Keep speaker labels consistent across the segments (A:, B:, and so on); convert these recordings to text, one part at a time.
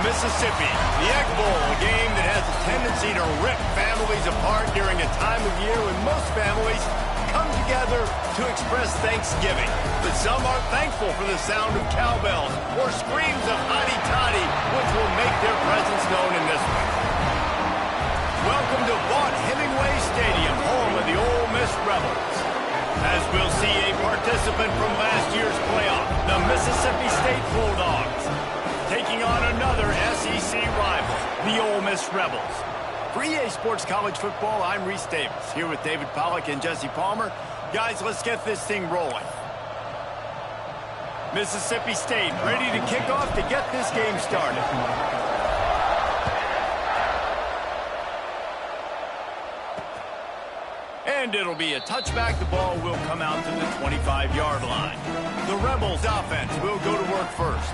A: Mississippi. The Egg Bowl, a game that has a tendency to rip families apart during a time of year when most families come together to express Thanksgiving. But some are thankful for the sound of cowbells or screams of hotty toddy, which will make their presence known in this one. Welcome to Vaught Hemingway Stadium, home of the Ole Miss Rebels. As we'll see a participant from last year's playoff, the Mississippi State Bulldogs, taking on another SEC rival, the Ole Miss Rebels. For EA Sports College Football, I'm Reese Davis, here with David Pollack and Jesse Palmer. Guys, let's get this thing rolling. Mississippi State ready to kick off to get this game started. And it'll be a touchback. The ball will come out to the 25-yard line. The Rebels offense will go to work first.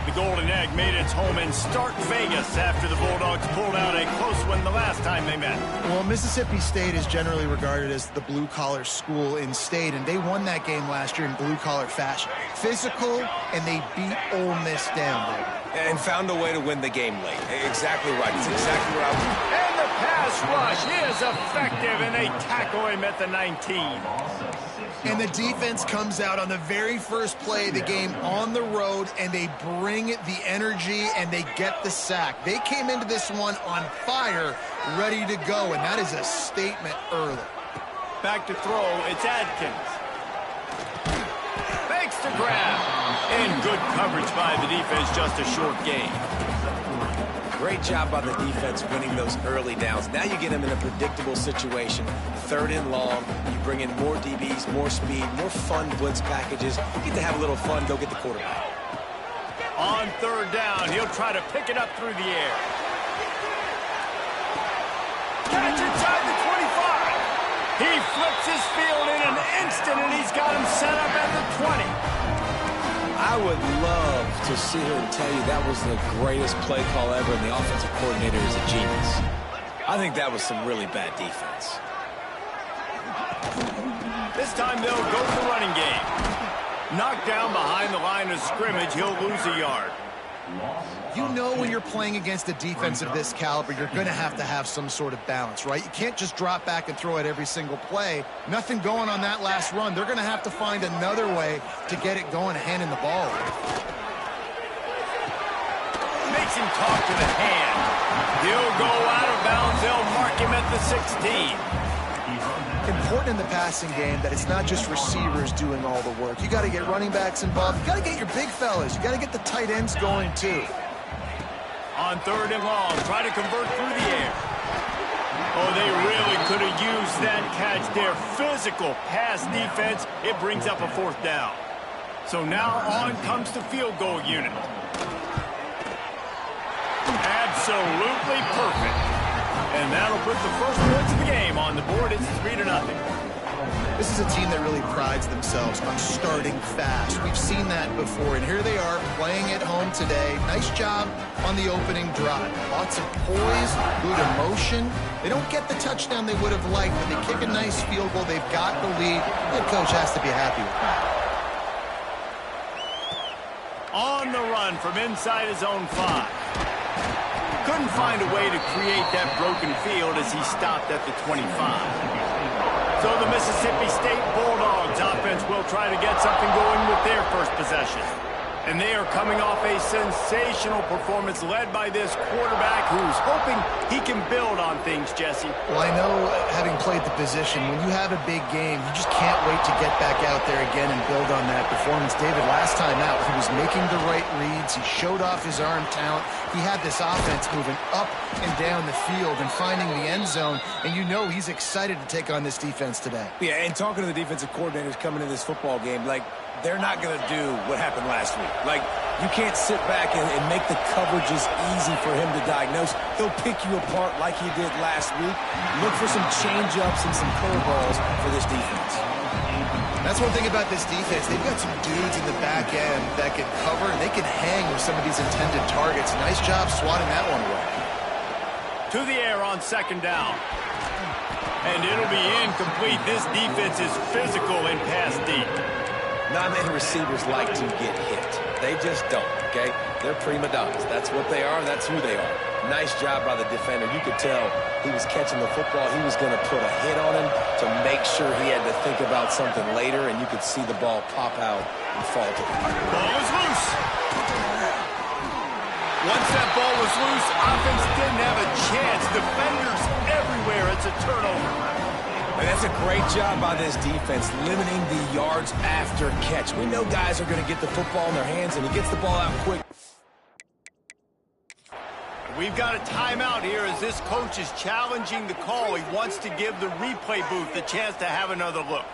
A: The Golden Egg made its home in Stark Vegas after the Bulldogs pulled out a close one the last time they met.
B: Well, Mississippi State is generally regarded as the blue-collar school in state, and they won that game last year in blue-collar fashion. Physical, and they beat Ole Miss down there.
C: And found a way to win the game late. Exactly right. It's exactly what I was...
A: And the pass rush is effective, and they tackle him at the 19.
B: And the defense comes out on the very first play of the game on the road, and they bring the energy, and they get the sack. They came into this one on fire, ready to go, and that is a statement early.
A: Back to throw, it's Adkins. Fakes to grab. And good coverage by the defense, just a short gain.
C: Great job by the defense winning those early downs. Now you get them in a predictable situation. 3rd and long, you bring in more DBs, more speed, more fun blitz packages. You get to have a little fun, go get the quarterback.
A: On 3rd down, he'll try to pick it up through the air. Catch inside the 25. He flips his field in an instant, and he's got him set up at the 20.
C: I would love to sit here and tell you that was the greatest play call ever, and the offensive coordinator is a genius. I think that was some really bad defense.
A: This time they'll go to the running game. Knocked down behind the line of scrimmage, he'll lose a yard.
B: You know when you're playing against a defense of this caliber, you're going to have some sort of balance, right? You can't just drop back and throw it every single play. Nothing going on that last run. They're going to have to find another way to get it going, handing the ball.
A: Makes him talk to the hand. He'll go out of bounds. They'll mark him at the 16.
B: Important in the passing game that it's not just receivers doing all the work. You got to get running backs involved. You got to get your big fellas. You got to get the tight ends going too.
A: On 3rd and long, try to convert through the air. Oh, they really could have used that catch there. Physical pass defense. It brings up a 4th down. So now on comes the field goal unit. Absolutely perfect. And that'll put the first points of the game on the board. It's 3-0.
B: This is a team that really prides themselves on starting fast. We've seen that before, and here they are playing at home today. Nice job on the opening drive. Lots of poise, good emotion. They don't get the touchdown they would have liked, but they kick a nice field goal. They've got the lead. The coach has to be happy with that.
A: On the run from inside his own 5. Couldn't find a way to create that broken field as he stopped at the 25. So the Mississippi State Bulldogs offense will try to get something going with their first possession. And they are coming off a sensational performance led by this quarterback who's hoping he can build on things, Jesse.
B: Well, I know, having played the position, when you have a big game, you just can't wait to get back out there again and build on that performance. David, last time out, he was making the right reads. He showed off his arm talent. He had this offense moving up and down the field and finding the end zone. And you know he's excited to take on this defense today.
C: Yeah, and talking to the defensive coordinators coming into this football game, like, they're not going to do what happened last week. Like, you can't sit back and make the coverages easy for him to diagnose. He'll pick you apart like he did last week. Look for some change-ups and some curveballs for this defense.
B: That's one thing about this defense. They've got some dudes in the back end that can cover, and they can hang with some of these intended targets. Nice job swatting that one away.
A: To the air on 2nd down. And it'll be incomplete. This defense is physical and pass deep.
C: Not many receivers like to get hit. They just don't, okay? They're prima donnas. That's what they are. That's who they are. Nice job by the defender. You could tell he was catching the football. He was going to put a hit on him to make sure he had to think about something later, and you could see the ball pop out and fall to the ground.
A: Ball is loose. Once that ball was loose, offense didn't have a chance. Defenders everywhere. It's a turnover.
C: And that's a great job by this defense, limiting the yards after catch. We know guys are going to get the football in their hands, and he gets the ball out quick.
A: We've got a timeout here as this coach is challenging the call. He wants to give the replay booth a chance to have another look.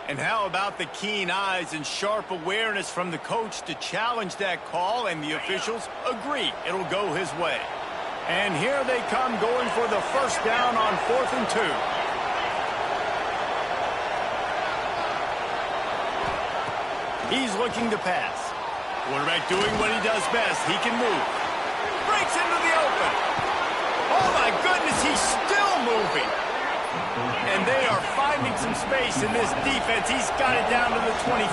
A: And how about the keen eyes and sharp awareness from the coach to challenge that call, and the officials agree it'll go his way. And here they come, going for the first down on 4th and 2. He's looking to pass. Quarterback doing what he does best. He can move. Breaks into the open. Oh my goodness, he's still moving. And they are finding some space in this defense. He's got it down to the 25.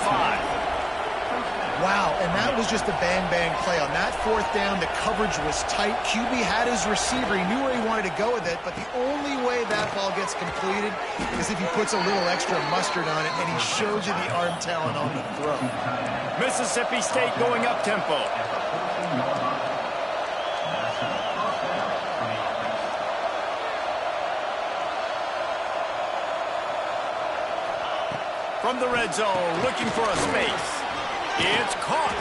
B: Wow, and that was just a bang-bang play. On that 4th down, the coverage was tight. QB had his receiver. He knew where he wanted to go with it, but the only way that ball gets completed is if he puts a little extra mustard on it, and he shows you the arm talent on the throw.
A: Mississippi State going up-tempo. From the red zone, looking for a space. It's caught.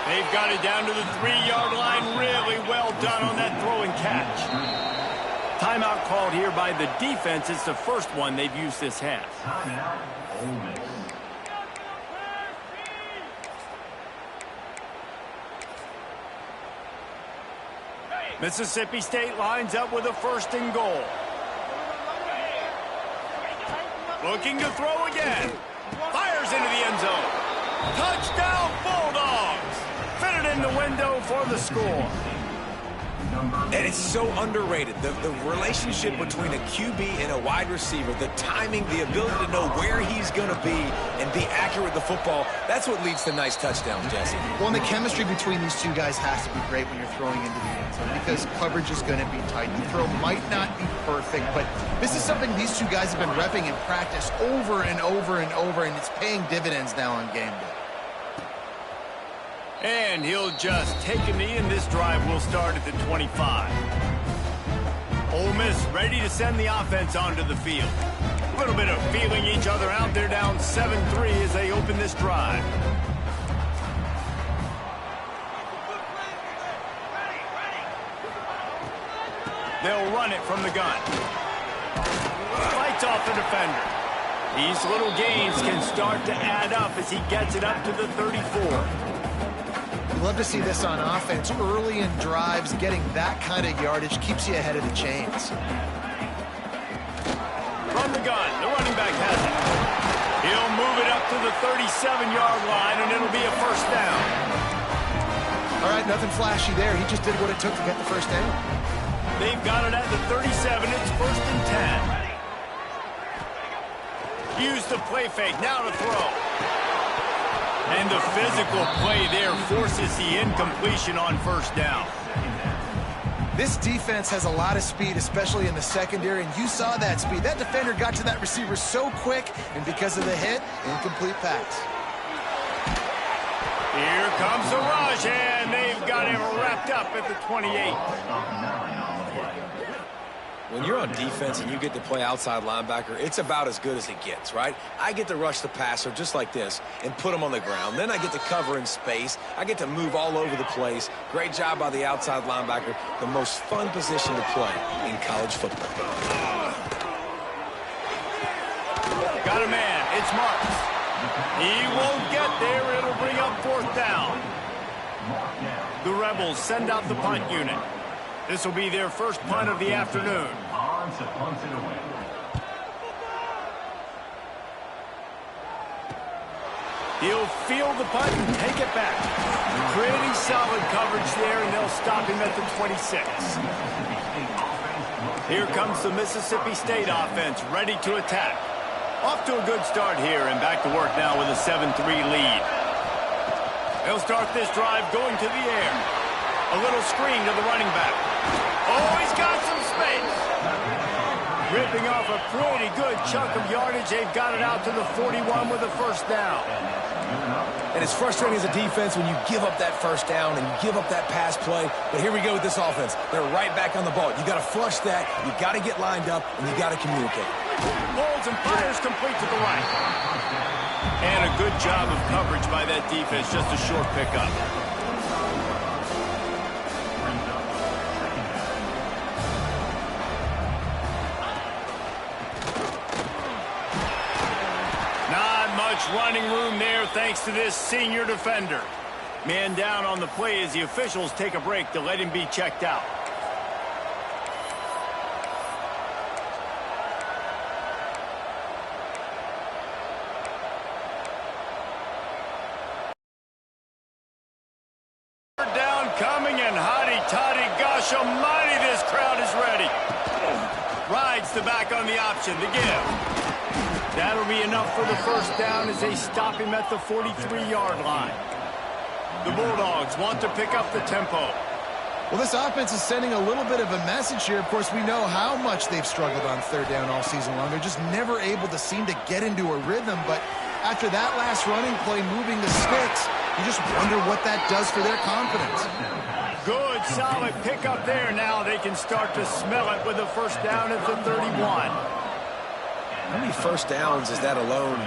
A: They've got it down to the 3-yard line. Really well done on that throw and catch. Timeout called here by the defense. It's the first one they've used this half. Mississippi State lines up with a 1st and goal. Looking to throw again. Fires into the end zone. Touchdown, Bulldogs! Fitted in the window for the score.
C: And it's so underrated. The relationship between a QB and a wide receiver, the timing, the ability to know where he's going to be and be accurate with the football, that's what leads to nice touchdowns, Jesse.
B: Well, and the chemistry between these two guys has to be great when you're throwing into the end zone because coverage is going to be tight. The throw might not be perfect, but this is something these two guys have been repping in practice over and over and over, and it's paying dividends now on game day.
A: And he'll just take a knee, and this drive will start at the 25. Ole Miss ready to send the offense onto the field. A little bit of feeling each other out. They're down 7-3 as they open this drive. They'll run it from the gun. Fights off the defender. These little gains can start to add up as he gets it up to the 34.
B: You love to see this on offense. Early in drives, getting that kind of yardage keeps you ahead of the chains.
A: From the gun, the running back has it. He'll move it up to the 37-yard line, and it'll be a 1st down.
B: All right, nothing flashy there. He just did what it took to get the 1st down.
A: They've got it at the 37. It's 1st and 10. Use the play fake. Now to throw. And the physical play there forces the incompletion on 1st down.
B: This defense has a lot of speed, especially in the secondary, and you saw that speed. That defender got to that receiver so quick, and because of the hit, incomplete pass.
A: Here comes the rush, and they've got him wrapped up at the 28.
C: When you're on defense and you get to play outside linebacker, it's about as good as it gets, right? I get to rush the passer just like this and put him on the ground. Then I get to cover in space. I get to move all over the place. Great job by the outside linebacker. The most fun position to play in college football.
A: Got a man. It's Marks. He won't get there. It'll bring up 4th down. The Rebels send out the punt unit. This will be their first punt of the afternoon. He'll field the punt and take it back. solid coverage there, and they'll stop him at the 26. Here comes the Mississippi State offense, ready to attack. Off to a good start here, and back to work now with a 7-3 lead. They'll start this drive going to the air. A little screen to the running back. Oh, he's got some space. Ripping off a pretty good chunk of yardage. They've got it out to the 41 with a first down.
C: And it's frustrating as a defense when you give up that first down and you give up that pass play. But here we go with this offense. They're right back on the ball. You got to flush that. You got to get lined up, and you got to communicate.
A: Holds and fires complete to the right. And a good job of coverage by that defense. Just a short pickup. Running room there thanks to this senior defender. Man down on the play as the officials take a break to let him be checked out. Down coming, and hotty-toddy, gosh almighty, this crowd is ready. Rides the back on the option to give. That'll be enough for the first down as they stop him at the 43-yard line. The Bulldogs want to pick up the tempo.
B: Well, this offense is sending a little bit of a message here. Of course, we know how much they've struggled on third down all season long. They're just never able to seem to get into a rhythm. But after that last running play moving the sticks, you just wonder what that does for their confidence.
A: Good, solid pickup there. Now they can start to smell it with a first down at the 31.
C: How many first downs is that alone,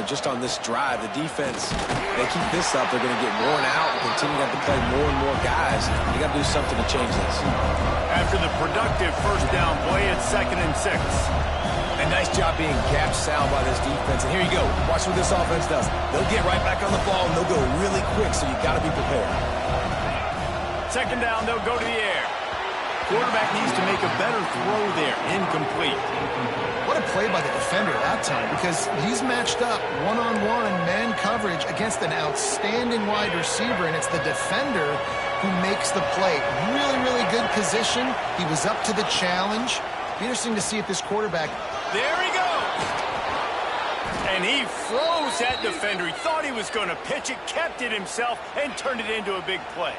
C: just on this drive? The defense, they keep this up, they're going to get worn out and continue to have to play more and more guys. You got to do something to change this.
A: After the productive first down play, it's 2nd and 6.
C: A nice job being gapped sound by this defense. And here you go. Watch what this offense does. They'll get right back on the ball, and they'll go really quick, so you got to be prepared.
A: 2nd down, they'll go to the air. Quarterback needs to make a better throw there. Incomplete.
B: What a play by the defender that time, because he's matched up one-on-one man coverage against an outstanding wide receiver, and it's the defender who makes the play. Really, really good position. He was up to the challenge. Be interesting to see if this quarterback...
A: There he goes! And he froze that defender. He thought he was going to pitch it, kept it himself, and turned it into a big play.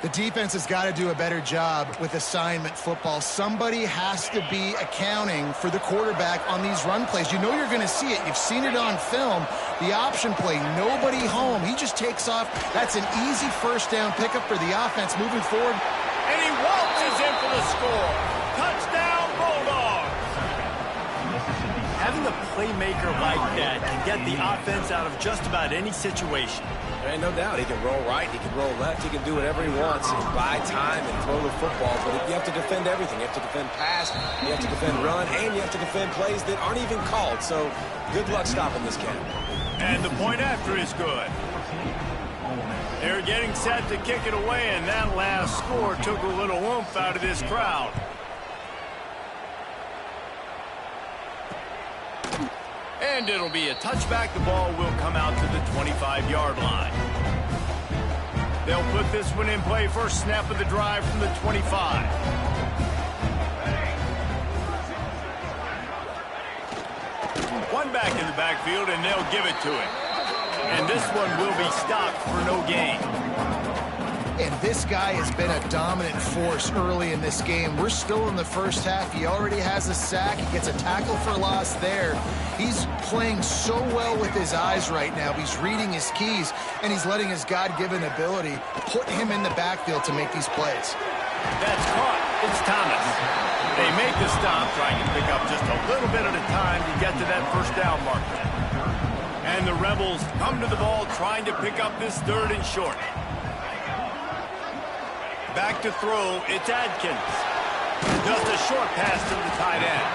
B: The defense has got to do a better job with assignment football. Somebody has to be accounting for the quarterback on these run plays. You know you're going to see it. You've seen it on film. The option play, nobody home. He just takes off. That's an easy first down pickup for the offense moving forward.
A: And he waltzes in for the score. Touchdown, Bulldogs! Having a playmaker like that can get the offense out of just about any situation.
C: There ain't no doubt. He can roll right, he can roll left, he can do whatever he wants and buy time and throw the football. But you have to defend everything. You have to defend pass, you have to defend run, and you have to defend plays that aren't even called. So good luck stopping this cat.
A: And the point after is good. They're getting set to kick it away, and that last score took a little oomph out of this crowd. And it'll be a touchback. The ball will come out to the 25-yard line. They'll put this one in play. First snap of the drive from the 25. One back in the backfield, and they'll give it to him. And this one will be stopped for no gain.
B: And this guy has been a dominant force early in this game. We're still in the first half. He already has a sack. He gets a tackle for loss there. He's playing so well with his eyes right now. He's reading his keys, and he's letting his God-given ability put him in the backfield to make these plays.
A: That's caught. It's Thomas. They make the stop, trying to pick up just a little bit at a time to get to that first down marker. And the Rebels come to the ball, trying to pick up this 3rd and short. Back to throw, it's Adkins. Just a short pass to the tight end.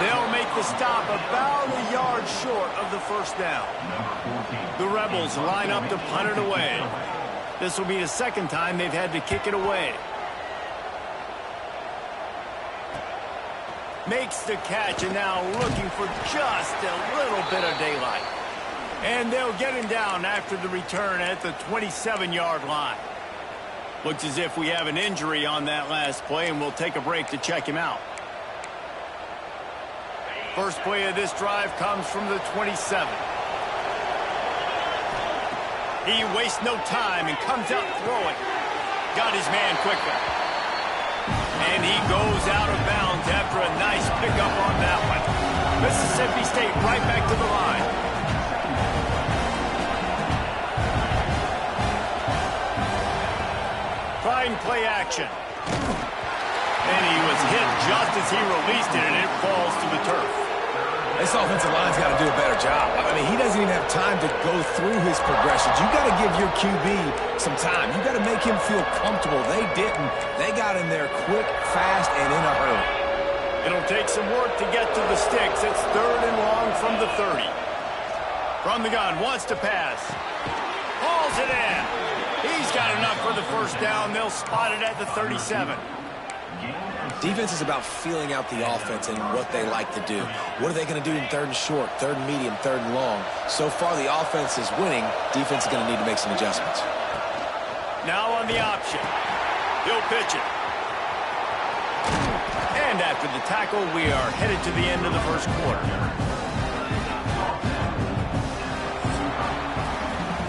A: They'll make the stop about a yard short of the first down. The Rebels line up to punt it away. This will be the 2nd time they've had to kick it away. Makes the catch, and now looking for just a little bit of daylight. And they'll get him down after the return at the 27-yard line. Looks as if we have an injury on that last play, and we'll take a break to check him out. First play of this drive comes from the 27. He wastes no time and comes out throwing. Got his man quickly. And he goes out of bounds after a nice pickup on that one. Mississippi State right back to the line. Trying play action. And he was hit just as he released it, and it falls to the turf.
C: This offensive line's got to do a better job. I mean, he doesn't even have time to go through his progressions. You got to give your QB some time. You got to make him feel comfortable. They didn't. They got in there quick, fast, and in a hurry.
A: It'll take some work to get to the sticks. It's 3rd and long from the 30. From the gun, wants to pass. Hauls it in. He's got enough for the first down. They'll spot it at the 37.
C: Defense is about feeling out the offense and what they like to do. What are they going to do in 3rd and short, 3rd and medium, 3rd and long? So far, the offense is winning. Defense is going to need to make some adjustments.
A: Now on the option. He'll pitch it. And after the tackle, we are headed to the end of the first quarter.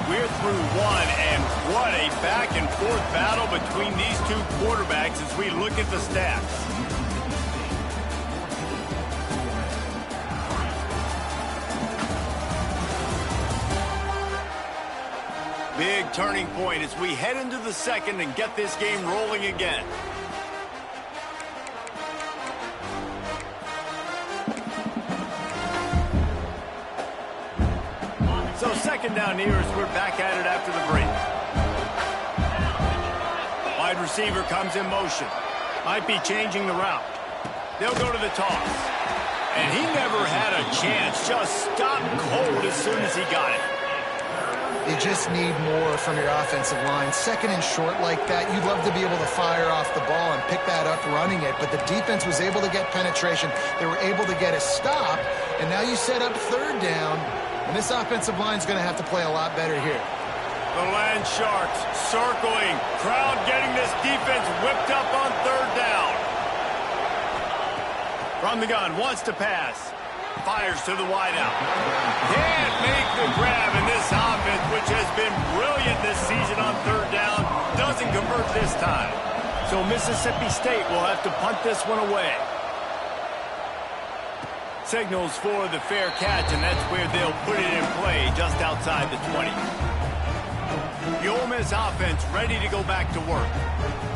A: We're through one, and what a back-and-forth battle between these two quarterbacks as we look at the stats. Big turning point as we head into the second and get this game rolling again. So second down here as we're back at it after the break. Wide receiver comes in motion. Might be changing the route. They'll go to the toss. And he never had a chance. Just stopped cold as soon as he got it.
B: You just need more from your offensive line. 2nd and short like that, you'd love to be able to fire off the ball and pick that up running it, but the defense was able to get penetration. They were able to get a stop, and now you set up 3rd down, and this offensive line's going to have to play a lot better here.
A: The Land Sharks circling. Crowd getting this defense whipped up on 3rd down. From the gun, wants to pass. Fires to the wideout. Can't make the grab, in this offense, which has been brilliant this season on 3rd down, doesn't convert this time. So Mississippi State will have to punt this one away. Signals for the fair catch, and that's where they'll put it in play, just outside the 20. The Ole Miss offense ready to go back to work.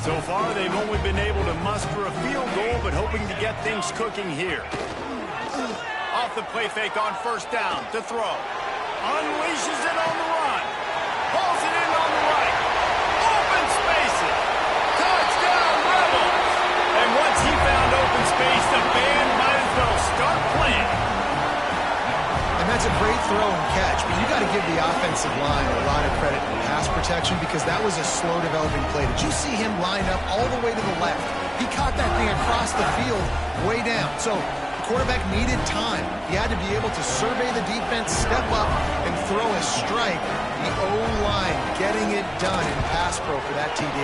A: So far, they've only been able to muster a field goal, but hoping to get things cooking here. Off the play fake on 1st down to throw. Unleashes it on the run. Pulls it in on the right. Open spaces. Touchdown, Rebels. And once he found open space, the band might as well start playing.
B: And that's a great throw and catch, but you got to give the offensive line a lot of credit in pass protection because that was a slow developing play. Did you see him line up all the way to the left? He caught that thing across the field way down. So quarterback needed time. He had to be able to survey the defense, step up, and throw a strike. The O-line getting it done in pass pro for that TD.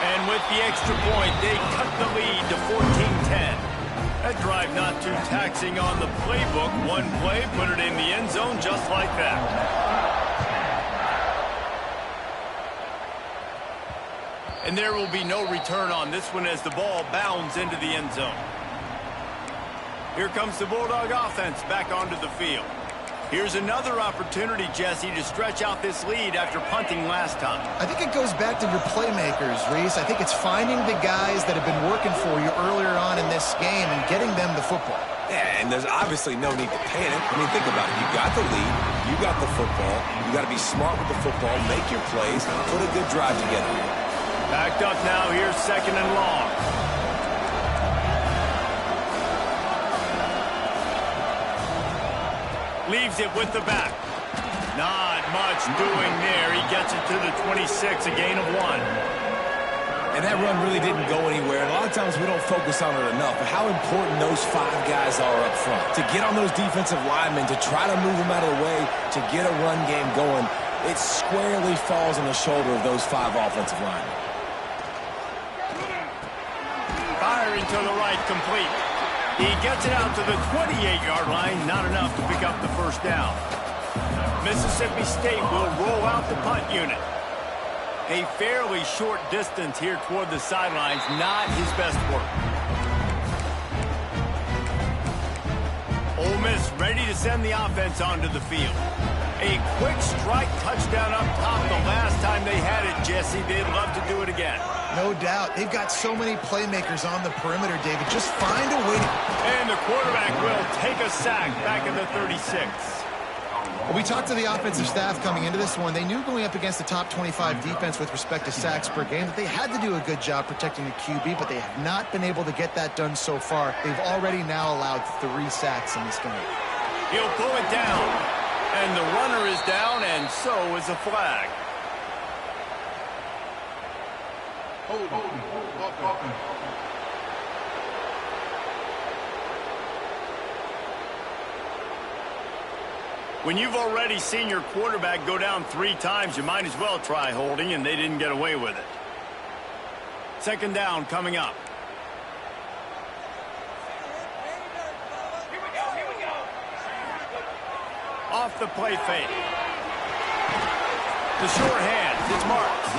A: And with the extra point, they cut the lead to 14-10. That drive not too taxing on the playbook. One play, put it in the end zone just like that. And there will be no return on this one as the ball bounds into the end zone. Here comes the Bulldog offense back onto the field. Here's another opportunity, Jesse, to stretch out this lead after punting last time.
B: I think it goes back to your playmakers, Reese. I think it's finding the guys that have been working for you earlier on in this game and getting them the football.
C: Yeah, and there's obviously no need to panic. I mean, think about it. You got the lead. You got the football. You got to be smart with the football, make your plays, put a good drive together.
A: Backed up now. Here's 2nd and long. Leaves it with the back. Not much doing there. He gets it to the 26, a gain of 1.
C: And that run really didn't go anywhere. And a lot of times we don't focus on it enough. But how important those 5 guys are up front. To get on those defensive linemen, to try to move them out of the way, to get a run game going, it squarely falls on the shoulder of those 5 offensive linemen.
A: Firing to the right, complete. He gets it out to the 28-yard line, not enough to pick up the first down. Mississippi State will roll out the punt unit. A fairly short distance here toward the sidelines, not his best work. Ole Miss ready to send the offense onto the field. A quick strike touchdown up top the last time they had it, Jesse. They'd love to do it again.
B: No doubt. They've got so many playmakers on the perimeter, David. Just find a way to...
A: And the quarterback will take a sack back in the 36.
B: We talked to the offensive staff coming into this one. They knew going up against the top 25 defense with respect to sacks per game that they had to do a good job protecting the QB, but they have not been able to get that done so far. They've already now allowed 3 sacks in this game.
A: He'll pull it down, and the runner is down, and so is a flag. When you've already seen your quarterback go down 3 times, you might as well try holding, and they didn't get away with it. Second down coming up. Off the play fake. The short hand, it's marked.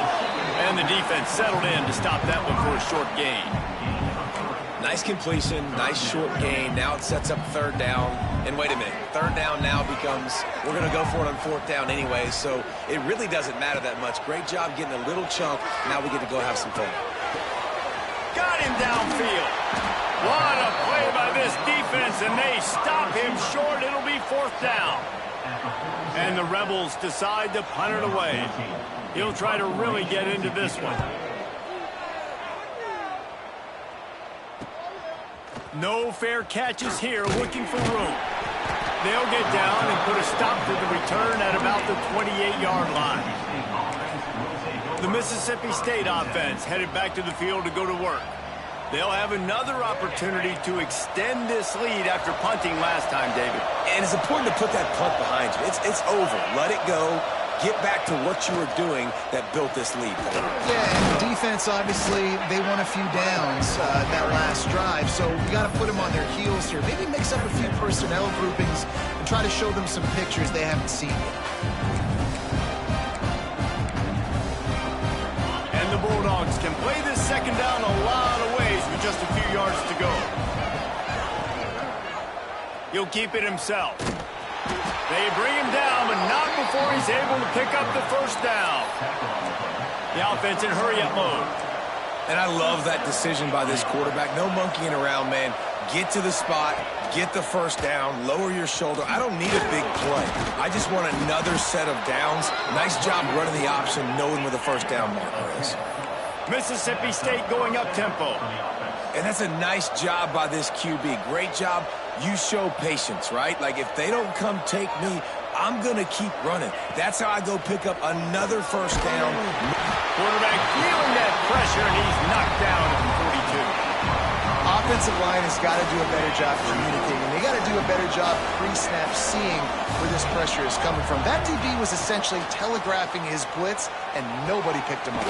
A: And the defense settled in to stop that one for a short gain.
C: Nice completion, nice short gain. Now it sets up 3rd down. And wait a minute, 3rd down now becomes, we're going to go for it on 4th down anyway, so it really doesn't matter that much. Great job getting a little chunk. Now we get to go have some fun.
A: Got him downfield. What a play by this defense, and they stop him short. It'll be 4th down. And the Rebels decide to punt it away. He'll try to really get into this one. No fair catches here, looking for room. They'll get down and put a stop to the return at about the 28-yard line. The Mississippi State offense headed back to the field to go to work. They'll have another opportunity to extend this lead after punting last time, David.
C: And it's important to put that punt behind you. It's over. Let it go. Get back to what you were doing that built this lead.
B: Yeah, and the defense, obviously, they won a few downs that last drive, so we got to put them on their heels here. Maybe mix up a few personnel groupings and try to show them some pictures they haven't seen yet.
A: And the Bulldogs can play this second down a lot of ways with just a few yards to go. He'll keep it himself. They bring him down, but not before he's able to pick up the first down. The offense in hurry-up mode.
C: And I love that decision by this quarterback. No monkeying around, man. Get to the spot, get the first down, lower your shoulder. I don't need a big play. I just want another set of downs. Nice job running the option, knowing where the first down marker is.
A: Mississippi State going up-tempo.
C: And that's a nice job by this QB. Great job. You show patience, right? Like, if they don't come take me, I'm going to keep running. That's how I go pick up another first down.
A: Quarterback feeling that pressure, and he's knocked down at the 42.
B: Offensive line has got to do a better job communicating. They got to do a better job pre-snap seeing where this pressure is coming from. That DB was essentially telegraphing his blitz, and nobody picked him up.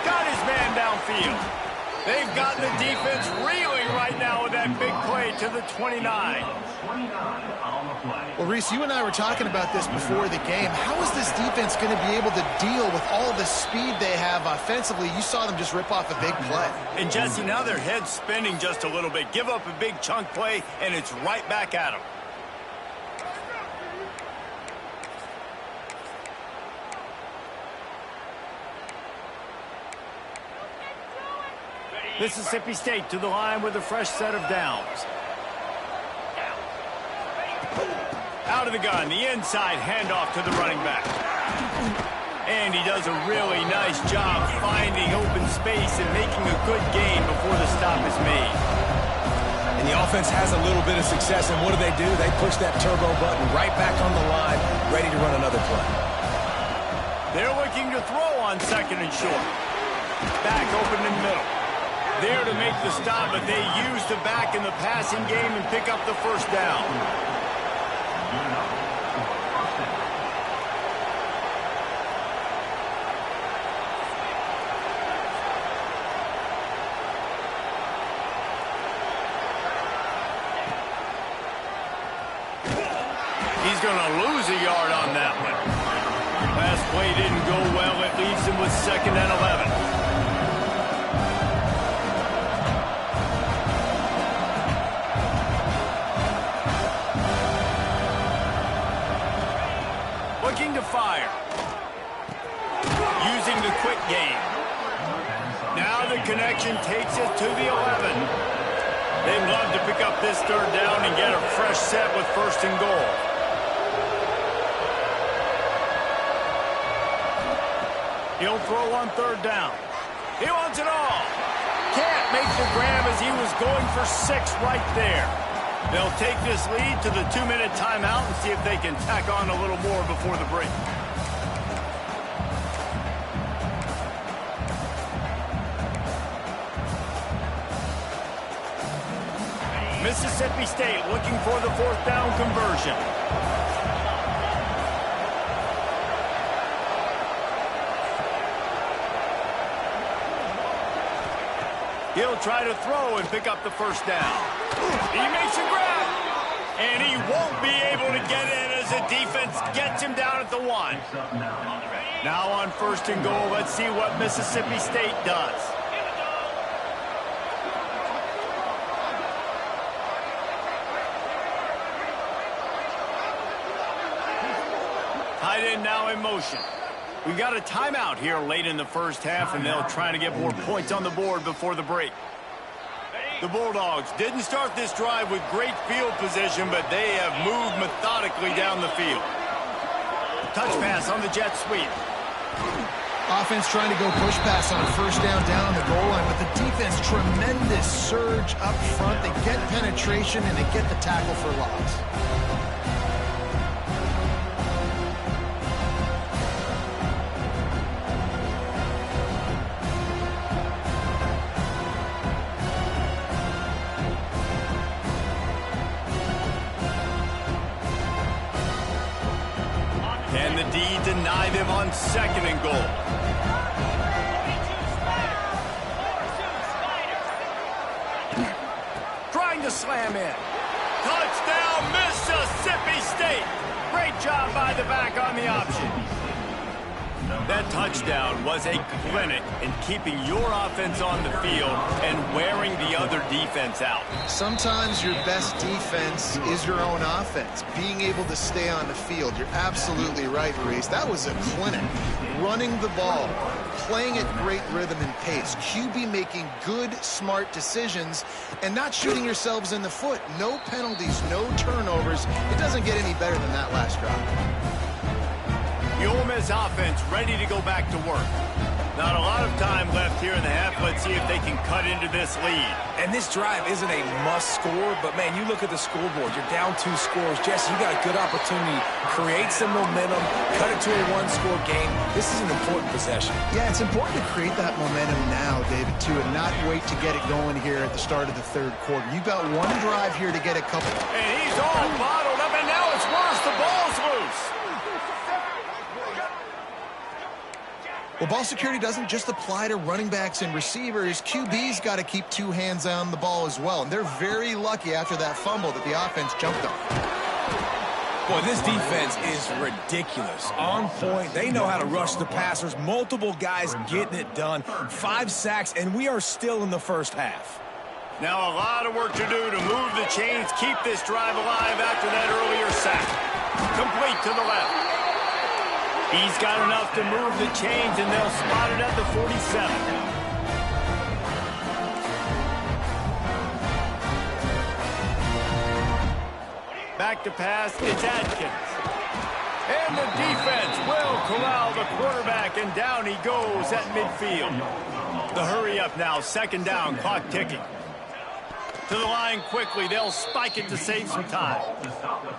A: Got his man downfield. They've got the defense reeling right now with that big play to the 29.
B: Well, Reese, you and I were talking about this before the game. How is this defense going to be able to deal with all the speed they have offensively? You saw them just rip off a big play.
A: And, Jesse, now their head's spinning just a little bit. Give up a big chunk play, and it's right back at them. Mississippi State to the line with a fresh set of downs. Out of the gun, the inside handoff to the running back. And he does a really nice job finding open space and making a good gain before the stop is made.
C: And the offense has a little bit of success, and what do? They push that turbo button right back on the line, ready to run another play.
A: They're looking to throw on 2nd and short. Back open in the middle. There to make the stop, but they use the back in the passing game and pick up the first down. He's going to lose a yard on that one. Last play didn't go well. It leaves him with 2nd and 11. Looking to fire. Using the quick game. Now the connection takes it to the 11. They'd love to pick up this 3rd down and get a fresh set with 1st and goal. He'll throw on 3rd down. He wants it all. Can't make the grab as he was going for 6 right there. They'll take this lead to the 2-minute timeout and see if they can tack on a little more before the break. Mississippi State looking for the 4th down conversion. He'll try to throw and pick up the 1st down. He makes a grab, and he won't be able to get in as the defense gets him down at the 1. Now on 1st and goal, let's see what Mississippi State does. Tight end now in motion. We got a timeout here late in the 1st half, and they'll try to get more points on the board before the break. The Bulldogs didn't start this drive with great field position, but they have moved methodically down the field. Touch pass on the jet sweep.
B: Offense trying to go push pass on 1st down on the goal line, but the defense, tremendous surge up front. They get penetration, and they get the tackle for loss.
A: Deny them on 2nd and goal. Trying to slam in. Touchdown, Mississippi State. Great job by the back on the option. That touchdown was a clinic in keeping your offense on the field and wearing the other defense out.
B: Sometimes your best defense is your own offense, being able to stay on the field. You're absolutely right, Reese. That was a clinic. Running the ball, playing at great rhythm and pace. QB making good, smart decisions and not shooting yourselves in the foot. No penalties, no turnovers. It doesn't get any better than that last drive.
A: The Ole Miss offense ready to go back to work. Not a lot of time left here in the half. Let's see if they can cut into this lead.
C: And this drive isn't a must score, but, man, you look at the scoreboard. You're down 2 scores. Jesse, you got a good opportunity. Create some momentum. Cut it to a 1-score game. This is an important possession.
B: Yeah, it's important to create that momentum now, David, too, and not wait to get it going here at the start of the 3rd quarter. You've got 1 drive here to get a couple.
A: And he's all bottled up, and now it's worse. The ball's loose.
B: Well, ball security doesn't just apply to running backs and receivers. QB's got to keep 2 hands on the ball as well. And they're very lucky after that fumble that the offense jumped on.
C: Boy, this defense is ridiculous. On point. They know how to rush the passers. Multiple guys getting it done. 5 sacks, and we are still in the 1st half.
A: Now a lot of work to do to move the chains, keep this drive alive after that earlier sack. Complete to the left. He's got enough to move the chains, and they'll spot it at the 47. Back to pass, it's Adkins. And the defense will corral the quarterback, and down he goes at midfield. The hurry up now, 2nd down, clock ticking. To the line quickly. They'll spike it to save some time.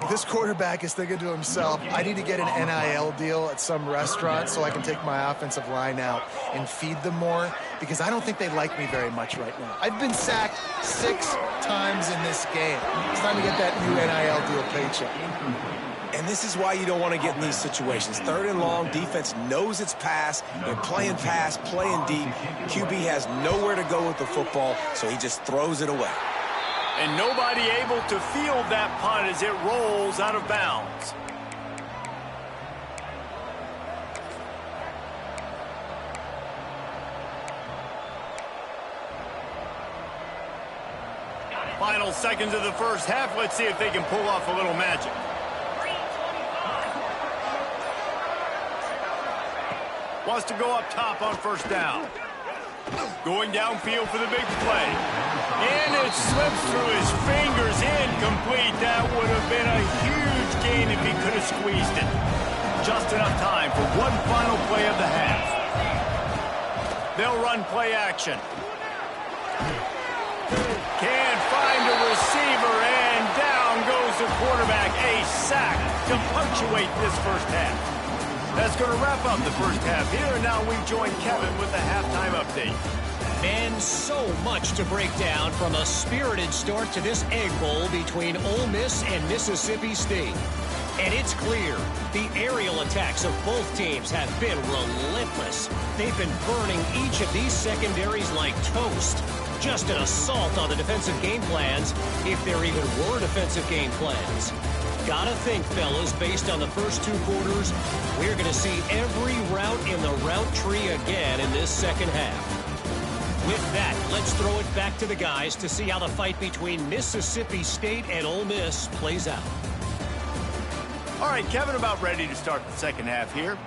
B: This quarterback is thinking to himself, I need to get an NIL deal at some restaurant so I can take my offensive line out and feed them more, because I don't think they like me very much right now. I've been sacked 6 times in this game. It's time to get that new NIL deal paycheck.
C: And this is why you don't want to get in these situations. 3rd and long, defense knows it's pass. They're playing pass, playing deep. QB has nowhere to go with the football, so he just throws it away.
A: And nobody able to field that punt as it rolls out of bounds. Final seconds of the first half. Let's see if they can pull off a little magic. Wants to go up top on first down. Going downfield for the big play. And it slips through his fingers, incomplete. That would have been a huge gain if he could have squeezed it. Just enough time for one final play of the half. They'll run play action. Can't find a receiver, and down goes the quarterback. A sack to punctuate this first half. That's going to wrap up the first half here, and now we join Kevin with the halftime update.
D: And so much to break down from a spirited start to this Egg Bowl between Ole Miss and Mississippi State. And it's clear, the aerial attacks of both teams have been relentless. They've been burning each of these secondaries like toast. Just an assault on the defensive game plans, if there even were defensive game plans. Gotta think, fellas, based on the first 2 quarters, we're going to see every route in the route tree again in this second half. With that, let's throw it back to the guys to see how the fight between Mississippi State and Ole Miss plays out.
A: All right, Kevin, about ready to start the second half here.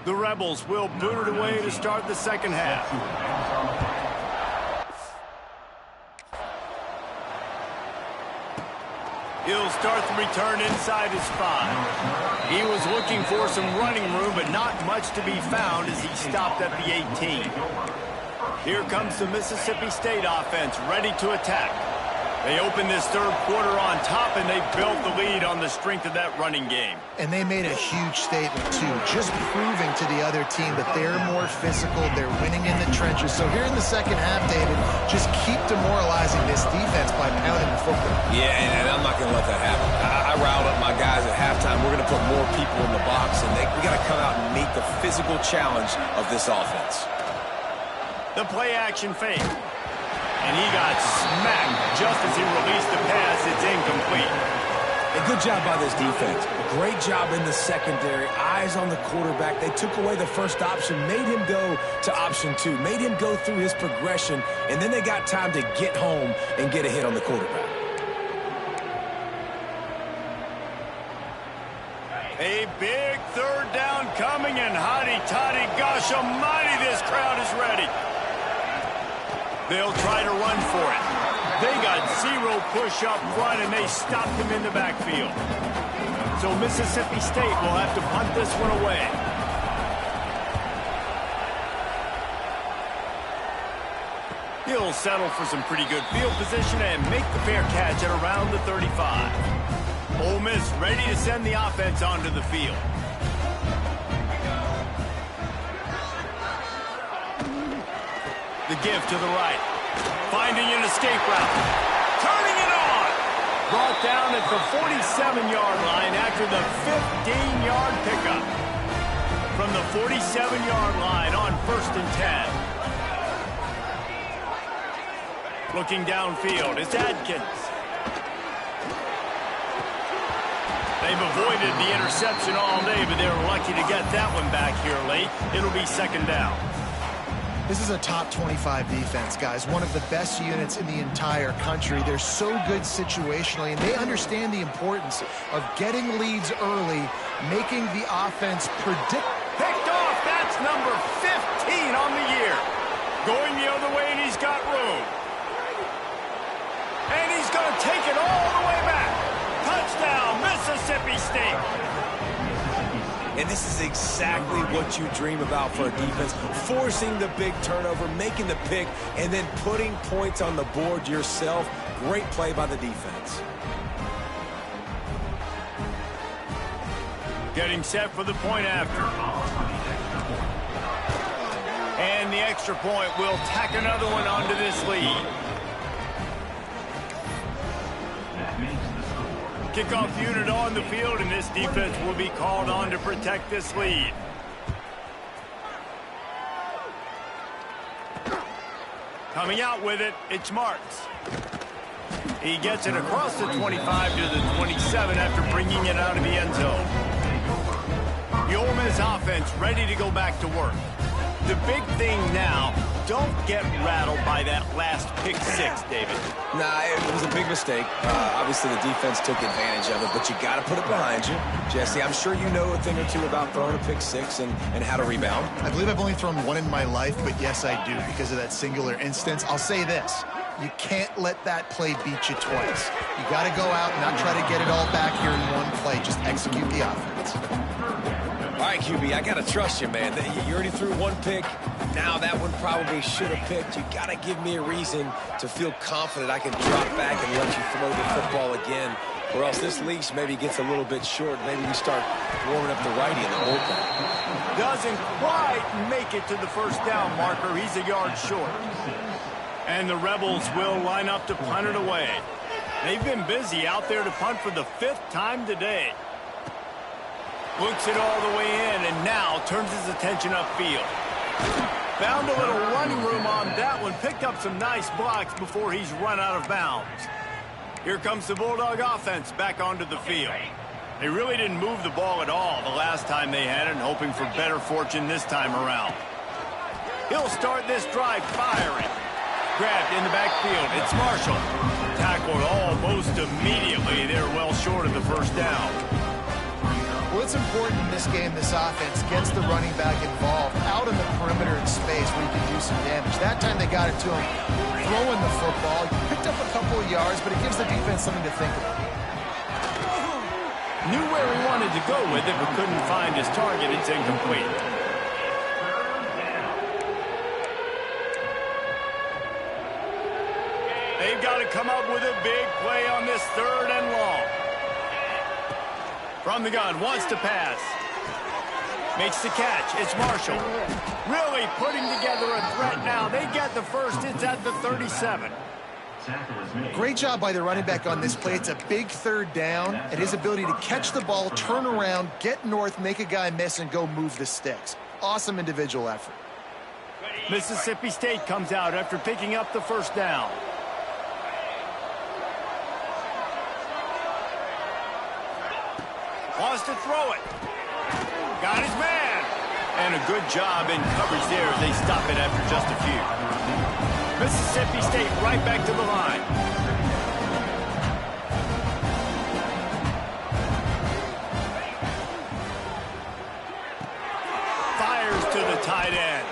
A: The Rebels will boot it away to start the second half. He'll start the return inside his 5. He was looking for some running room, but not much to be found as he stopped at the 18. Here comes the Mississippi State offense, ready to attack. They open this third quarter on top, and they built the lead on the strength of that running game.
B: And they made a huge statement, too, just proving to the other team that they're more physical, they're winning in the trenches. So here in the second half, David, just keep demoralizing this defense by pounding the football.
C: Yeah, and I'm not going to let that happen. I riled up my guys at halftime. We're going to put more people in the box, and we got to come out and meet the physical challenge of this offense.
A: The play-action fake. And he got smacked just as he released the pass. It's incomplete.
C: A good job by this defense. A great job in the secondary. Eyes on the quarterback. They took away the first option, made him go to option 2, made him go through his progression, and then they got time to get home and get a hit on the quarterback.
A: A big third down coming, and hotty-toddy, gosh almighty, this crowd is ready. They'll try to run for it. They got 0 push up front, and they stopped him in the backfield. So Mississippi State will have to punt this one away. He'll settle for some pretty good field position and make the fair catch at around the 35. Ole Miss ready to send the offense onto the field. The give to the right. Finding an escape route. Turning it on. Brought down at the 47-yard line after the 15-yard pickup. From the 47-yard line on 1st and 10. Looking downfield, it's Adkins. They've avoided the interception all day, but they were lucky to get that one back here late. It'll be second down.
B: This is a top 25 defense, guys. One of the best units in the entire country. They're so good situationally, and they understand the importance of getting leads early, making the offense predict.
A: Picked off. That's number 15 on the year. Going the other way, and he's got room. And he's going to take it all the way back. Touchdown, Mississippi State.
C: And this is exactly what you dream about for a defense. Forcing the big turnover, making the pick, and then putting points on the board yourself. Great play by the defense.
A: Getting set for the point after. And the extra point will tack another one onto this lead. Kickoff unit on the field, and this defense will be called on to protect this lead. Coming out with it, it's Marks. He gets it across the 25 to the 27 after bringing it out of the end zone. The Ole Miss offense ready to go back to work. The big thing now, don't get rattled by that last pick 6, David.
C: Nah, it was a big mistake. Obviously, the defense took advantage of it, but you got to put it behind you. Jesse, I'm sure you know a thing or two about throwing a pick 6 and how to rebound.
B: I believe I've only thrown one in my life, but yes, I do because of that singular instance. I'll say this. You can't let that play beat you twice. You got to go out and not try to get it all back here in one play. Just execute the offense.
C: All right, QB, I got to trust you, man. You already threw one pick. Now that one probably should have picked. You got to give me a reason to feel confident I can drop back and let you throw the football again, or else this leash maybe gets a little bit short. Maybe we start warming up the righty in the bullpen.
A: Doesn't quite make it to the first down marker. He's a yard short. And the Rebels will line up to punt it away. They've been busy out there to punt for the 5th time today. Looks it all the way in, and now turns his attention upfield. Found a little running room on that one. Picked up some nice blocks before he's run out of bounds. Here comes the Bulldog offense back onto the field. They really didn't move the ball at all the last time they had it, hoping for better fortune this time around. He'll start this drive firing. Grabbed in the backfield. It's Marshall. Tackled almost immediately. They're well short of the first down.
B: Well, what's important in this game, this offense gets the running back involved out in the perimeter in space where he can do some damage. That time they got it to him throwing the football. He picked up a couple of yards, but it gives the defense something to think about.
A: Knew where he wanted to go with it, but couldn't find his target. It's incomplete. They've got to come up with a big play on this 3rd and long. From the gun, wants to pass. Makes the catch. It's Marshall. Really putting together a threat now. They get the first. It's at the 37.
B: Great job by the running back on this play. It's a big 3rd down, and his ability to catch the ball, turn around, get north, make a guy miss, and go move the sticks. Awesome individual effort.
A: Mississippi State comes out after picking up the first down. Wants to throw it. Got his man. And a good job in coverage there as they stop it after just a few. Mississippi State right back to the line. Fires to the tight end.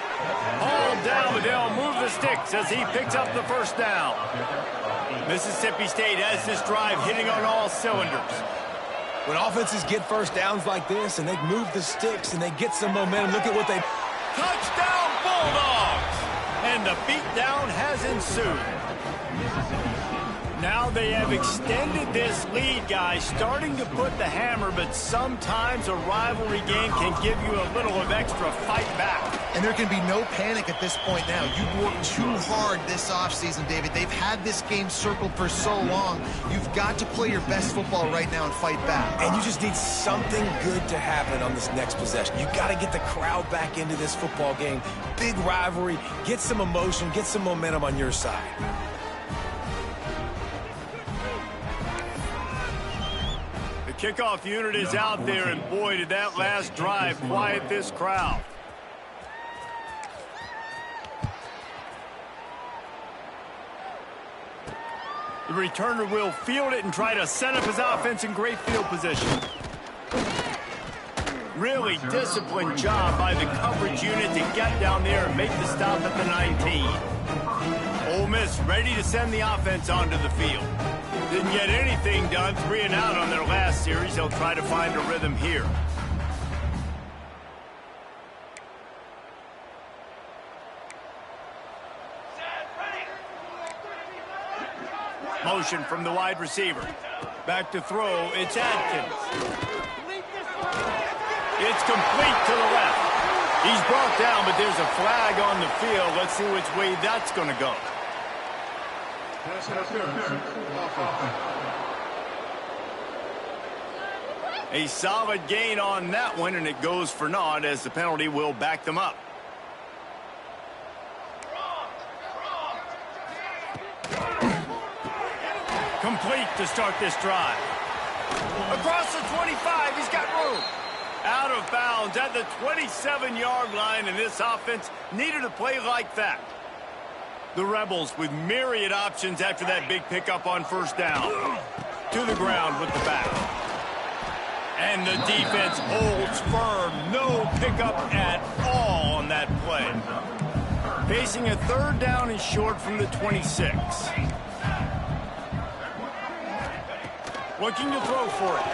A: Hauled down, but they'll move the sticks as he picks up the first down. Mississippi State has this drive hitting on all cylinders.
C: When offenses get first downs like this and they move the sticks and they get some momentum, look at what they...
A: Touchdown Bulldogs! And the beatdown has ensued. Now they have extended this lead, guys, starting to put the hammer, but sometimes a rivalry game can give you a little of extra fight back.
B: And there can be no panic at this point now. You worked too hard this offseason, David. They've had this game circled for so long. You've got to play your best football right now and fight back.
C: And you just need something good to happen on this next possession. You got to get the crowd back into this football game. Big rivalry. Get some emotion. Get some momentum on your side.
A: Kickoff unit is out there, and boy, did that last drive quiet this crowd. The returner will field it and try to set up his offense in great field position. Really disciplined job by the coverage unit to get down there and make the stop at the 19. Ole Miss ready to send the offense onto the field. Didn't get anything done, 3 and out on their last series. They'll try to find a rhythm here. Motion from the wide receiver. Back to throw, it's Adkins. It's complete to the left. He's brought down, but there's a flag on the field. Let's see which way that's going to go. A solid gain on that one, and it goes for naught as the penalty will back them up. Complete to start this drive. Across the 25, he's got room. Out of bounds at the 27-yard line, and this offense needed a play like that. The Rebels with myriad options after that big pickup on first down. To the ground with the back. And the defense holds firm. No pickup at all on that play. Facing a 3rd down and short from the 26. Looking to throw for it.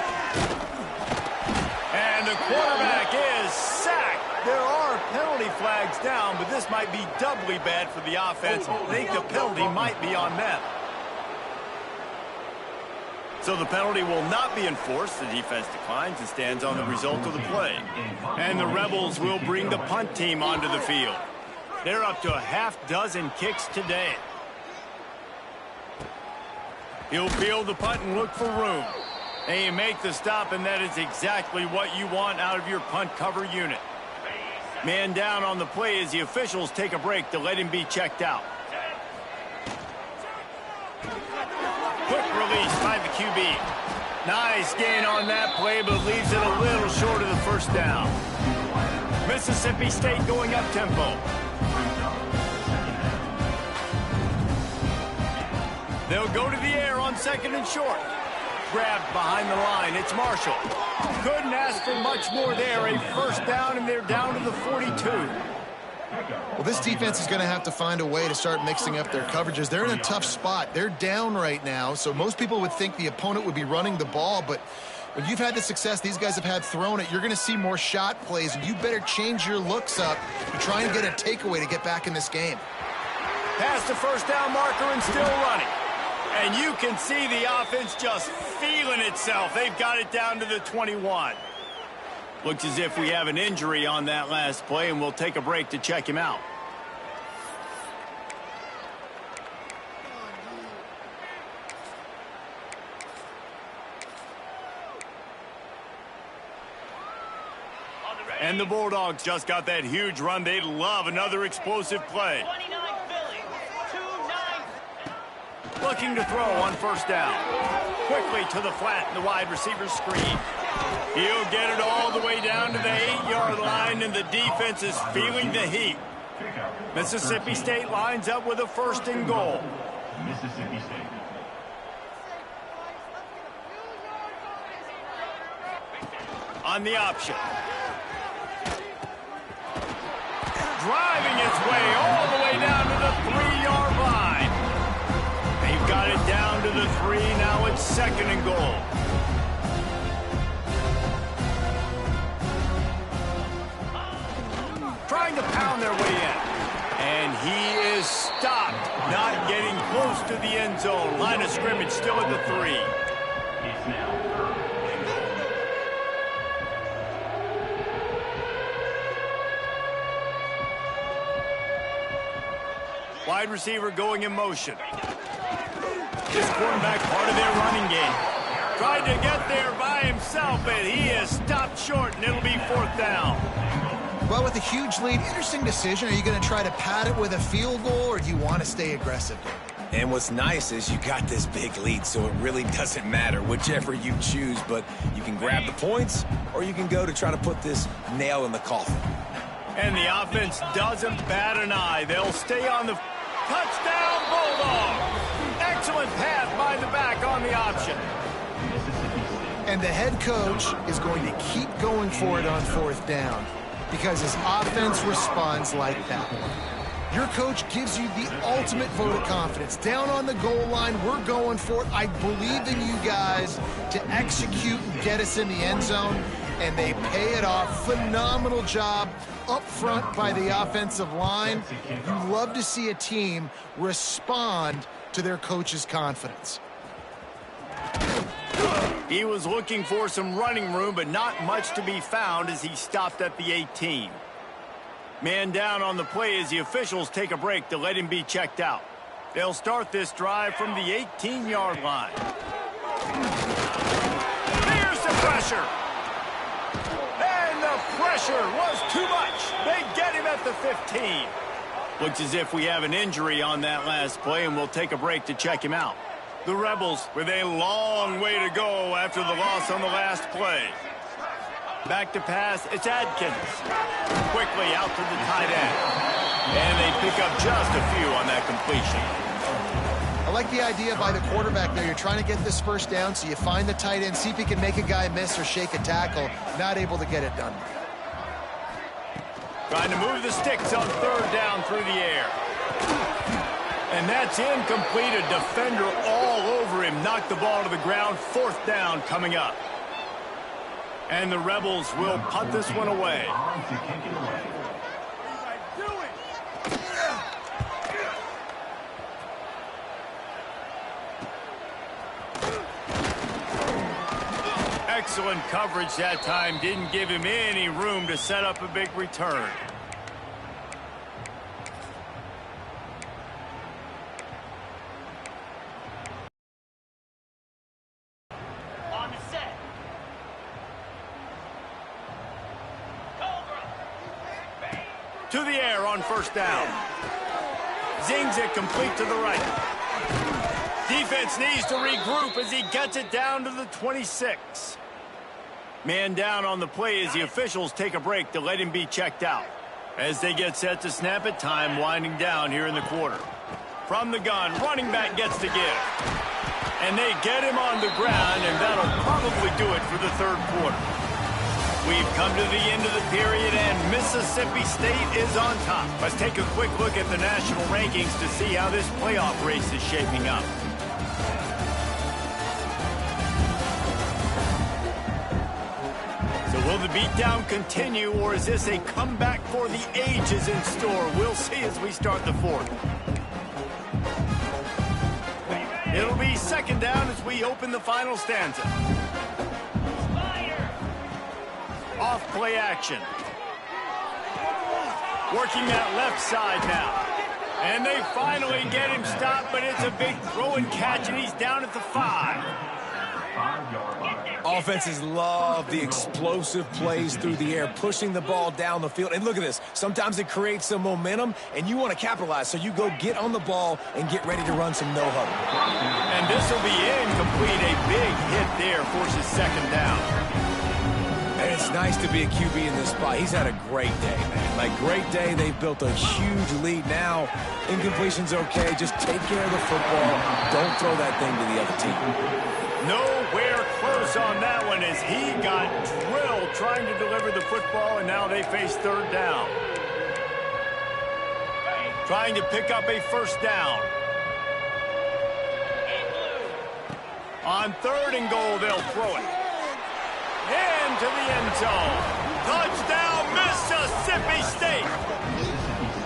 A: And the quarterback is sacked. There are penalty flags down, but this might be doubly bad for the offense. I think the penalty might be on them. So the penalty will not be enforced. The defense declines and stands on the result of the play. And the Rebels will bring the punt team onto the field. They're up to a half-dozen kicks today. He'll field the punt and look for room. And you make the stop, and that is exactly what you want out of your punt cover unit. Man down on the play as the officials take a break to let him be checked out. Quick release by the QB. Nice gain on that play, but leaves it a little short of the first down. Mississippi State going up tempo. They'll go to the air on 2nd and short. grabbed behind the line. It's Marshall. Couldn't ask for much more there. A first down, and they're down to the 42.
B: Well, this defense is going to have to find a way to start mixing up their coverages. They're in a tough spot. They're down right now, so most people would think the opponent would be running the ball, but when you've had the success these guys have had throwing it, you're going to see more shot plays, and you better change your looks up to try and get a takeaway to get back in this game.
A: Past the first down marker and still running. And you can see the offense just feeling itself. They've got it down to the 21. Looks as if we have an injury on that last play, and we'll take a break to check him out. And the Bulldogs just got that huge run. They love another explosive play.
E: 29 Philly, 2-9.
A: Looking to throw on first down. Quickly to the flat in the wide receiver screen. He'll get it all the way down to the 8-yard line, and the defense is feeling the heat. Mississippi State lines up with a first and goal.
F: Mississippi State.
A: On the option. Driving its way all the way down to the 3-yard line. They've got it down to the 3. Now it's second and goal. Trying to pound their way in. And he is stopped. Not getting close to the end zone. Line of scrimmage still at the 3.
F: It's now
A: wide receiver going in motion. This quarterback part of their running game. Tried to get there by himself, but he is stopped short, and it'll be fourth down.
B: Well, with a huge lead, interesting decision. Are you going to try to pad it with a field goal, or do you want to stay aggressive?
C: And what's nice is you got this big lead, so it really doesn't matter whichever you choose, but you can grab the points, or you can go to try to put this nail in the coffin.
A: And the offense doesn't bat an eye. They'll stay on the touchdown Bulldogs. Excellent pass by the back on the option.
B: And the head coach is going to keep going for it on fourth down because his offense responds like that. Your coach gives you the ultimate vote of confidence. Down on the goal line, we're going for it. I believe in you guys to execute and get us in the end zone, and they pay it off. Phenomenal job up front by the offensive line. You love to see a team respond to their coach's confidence.
A: He was looking for some running room, but not much to be found as he stopped at the 18. Man down on the play as the officials take a break to let him be checked out. They'll start this drive from the 18-yard line. There's the pressure. And the pressure was too much. They get him at the 15. Looks as if we have an injury on that last play, and we'll take a break to check him out. The Rebels with a long way to go after the loss on the last play. Back to pass, it's Adkins. Quickly out to the tight end. And they pick up just a few on that completion.
B: I like the idea by the quarterback there. You're trying to get this first down, so you find the tight end, see if he can make a guy miss or shake a tackle. Not able to get it done.
A: Trying to move the sticks on third down through the air. And that's incomplete. A defender all over him. Knocked the ball to the ground. Fourth down coming up. And the Rebels will punt this one away. Excellent coverage that time. Didn't give him any room to set up a big return.
E: On the set. Cobra.
A: To the air on first down. Zings it complete to the right. Defense needs to regroup as he gets it down to the 26. Man down on the play as the officials take a break to let him be checked out. As they get set to snap it, time winding down here in the quarter. From the gun, running back gets the give. And they get him on the ground, and that'll probably do it for the third quarter. We've come to the end of the period, and Mississippi State is on top. Let's take a quick look at the national rankings to see how this playoff race is shaping up. So will the beatdown continue, or is this a comeback for the ages in store? We'll see as we start the fourth. It'll be second down as we open the final stanza. Off play action. Working that left side now. And they finally get him stopped, but it's a big throw and catch, and he's down at the 5.
C: Offenses love the explosive plays through the air, pushing the ball down the field. And look at this. Sometimes it creates some momentum, and you want to capitalize. So you go get on the ball and get ready to run some no-huddle.
A: And this will be incomplete. A big hit there forces second down.
C: And it's nice to be a QB in this spot. He's had a great day, man. Like, great day. They've built a huge lead. Now, incompletion's okay. Just take care of the football. Don't throw that thing to the other team.
A: Nowhere close on that one as he got drilled trying to deliver the football, and now they face third down. Trying to pick up a first down. On third and goal, they'll throw it. Into the end zone. Touchdown, Mississippi State.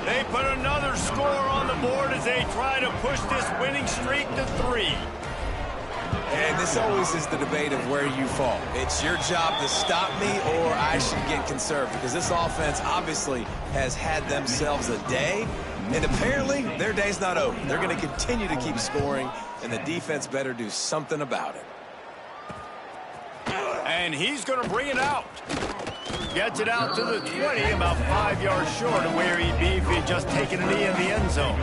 A: They put another score on the board as they try to push this winning streak to 3.
C: And this always is the debate of where you fall. It's your job to stop me, or I should get conservative, because this offense obviously has had themselves a day, and apparently their day's not over. They're going to continue to keep scoring, and the defense better do something about it.
A: And he's going to bring it out. Gets it out to the 20, about 5 yards short of where he'd be if he'd just taken a knee in the end zone.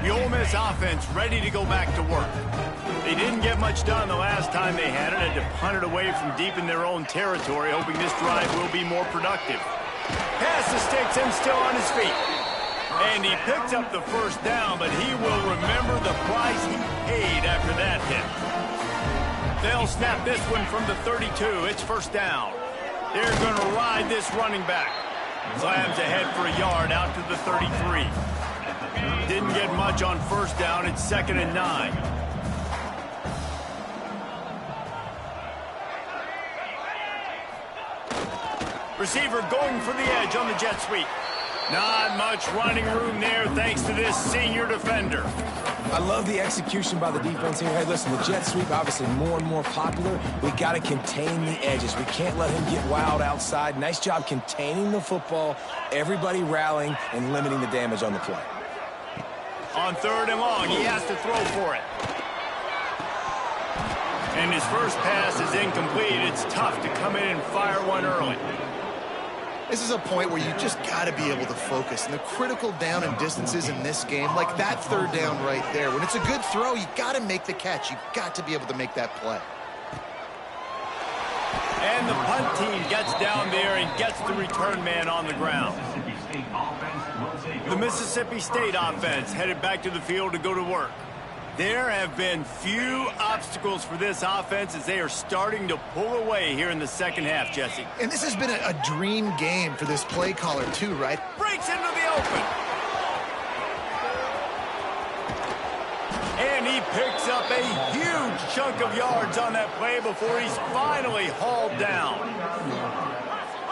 A: The Ole Miss offense ready to go back to work. They didn't get much done the last time they had it. Had to punt it away from deep in their own territory, hoping this drive will be more productive. Pass the sticks and still on his feet. And he picks up the first down, but he will remember the price he paid after that hit. They'll snap this one from the 32. It's first down. They're going to ride this running back. Slams ahead for a yard out to the 33. Didn't get much on first down. It's 2nd and 9. Receiver going for the edge on the jet sweep. Not much running room there thanks to this senior defender.
C: I love the execution by the defense here. Hey, listen, the jet sweep obviously more and more popular. We got to contain the edges. We can't let him get wild outside. Nice job containing the football, everybody rallying and limiting the damage on the play.
A: On third and long, he has to throw for it. And his first pass is incomplete. It's tough to come in and fire one early.
B: This is a point where you just got to be able to focus. And the critical down and distances in this game, like that third down right there, when it's a good throw, you got to make the catch. You got to be able to make that play.
A: And the punt team gets down there and gets the return man on the ground. The Mississippi State offense headed back to the field to go to work. There have been few obstacles for this offense as they are starting to pull away here in the second half, Jesse.
B: And this has been a dream game for this play caller too, right?
A: Breaks into the open. And he picks up a huge chunk of yards on that play before he's finally hauled down.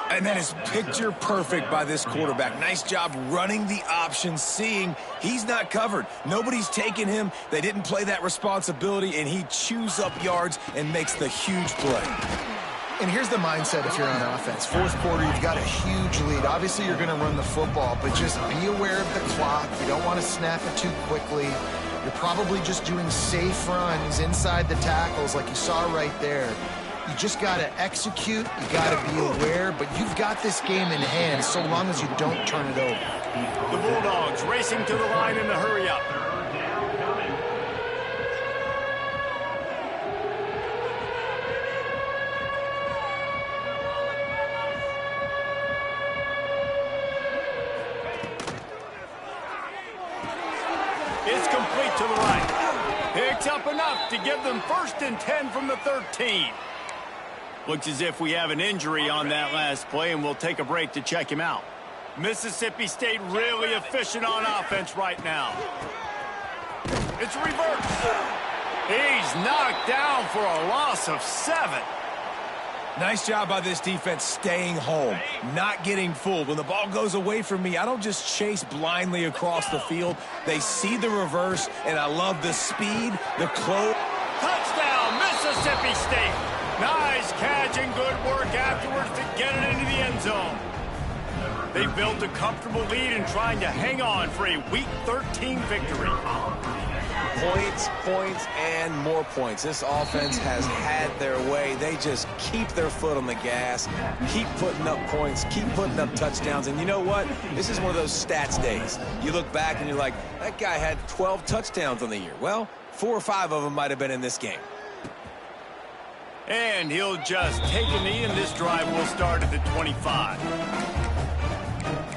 C: And that is picture perfect by this quarterback. Nice job running the option, seeing he's not covered. Nobody's taking him. They didn't play that responsibility, and he chews up yards and makes the huge play.
B: And here's the mindset if you're on offense. Fourth quarter, you've got a huge lead. Obviously, you're going to run the football, but just be aware of the clock. You don't want to snap it too quickly. You're probably just doing safe runs inside the tackles like you saw right there. You just got to execute, you got to be aware, but you've got this game in hand so long as you don't turn it over.
A: The Bulldogs racing to the line in the hurry-up. It's complete to the right. Picks up enough to give them 1st and 10 from the 13. Looks as if we have an injury on that last play, and we'll take a break to check him out. Mississippi State really efficient on offense right now. It's reverse. He's knocked down for a loss of 7.
C: Nice job by this defense staying home, not getting fooled. When the ball goes away from me, I don't just chase blindly across the field. They see the reverse, and I love the speed, the close.
A: Touchdown, Mississippi State. Nice catch and good work afterwards to get it into the end zone. They built a comfortable lead and trying to hang on for a Week 13 victory.
C: Points, points, and more points. This offense has had their way. They just keep their foot on the gas, keep putting up points, keep putting up touchdowns. And you know what? This is one of those stats days. You look back and you're like, that guy had 12 touchdowns on the year. Well, 4 or 5 of them might have been in this game.
A: And he'll just take a knee, and this drive will start at the 25.